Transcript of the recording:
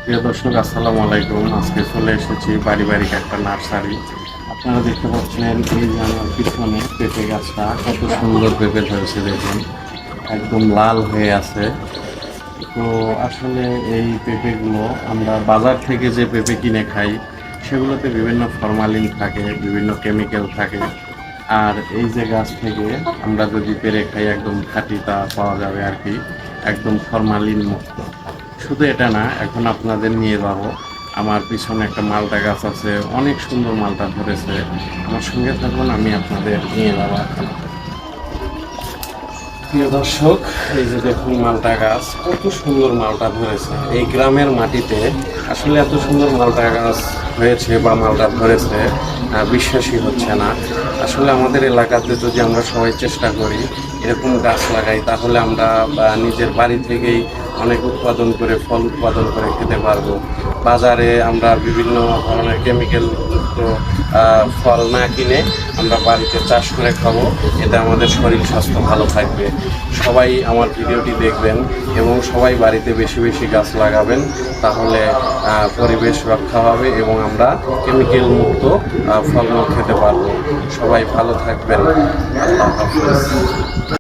প্রিয় দর্শক, আসসালামু আলাইকুম। আজকে চলে এসেছি পারিবারিক একটা নার্সারি। আপনারা দেখতে পাচ্ছেন এই যে আমার পিছনে পেঁপে গাছটা কত সুন্দর পেঁপে ধরেছে দেখুন, একদম লাল হয়ে আছে। তো আসলে এই পেঁপেগুলো আমরা বাজার থেকে যে পেঁপে কিনে খাই সেগুলোতে বিভিন্ন ফরমালিন থাকে, বিভিন্ন কেমিক্যাল থাকে। আর এই যে গাছ থেকে আমরা যদি পেরে খাই একদম খাঁটিটা পাওয়া যাবে আর কি, একদম ফরমালিন মুক্ত। শুধু এটা না, এখন আপনাদের নিয়ে যাব। আমার পিছনে একটা মালটা গাছ আছে, অনেক সুন্দর মালটা ধরেছে। আমার সঙ্গে থাকুন, আমি আপনাদের নিয়ে যাবো এখন। প্রিয় দর্শক, এই যে দেখুন মালটা গাছ কত সুন্দর মালটা ধরেছে। এই গ্রামের মাটিতে আসলে এত সুন্দর মালটা গাছ হয়েছে বা মালটা ধরেছে, বিশ্বাসই হচ্ছে না। আসলে আমাদের এলাকাতে যদি আমরা সবাই চেষ্টা করি এরকম গাছ লাগাই, তাহলে আমরা নিজের বাড়ি থেকেই অনেক উৎপাদন করে, ফল উৎপাদন করে খেতে পারবো। বাজারে আমরা বিভিন্ন ধরনের কেমিক্যাল যুক্ত ফল না কিনে আমরা বাড়িতে চাষ করে খাবো। এতে আমাদের শরীর স্বাস্থ্য ভালো থাকবে। সবাই আমার ভিডিওটি দেখবেন এবং সবাই বাড়িতে বেশি বেশি গাছ লাগাবেন, তাহলে পরিবেশ রক্ষা হবে এবং আমরা কেমিক্যাল মুক্ত ফলমূল খেতে পারবো। সবাই ভালো থাকবেন। আল্লাহ হাফেজ।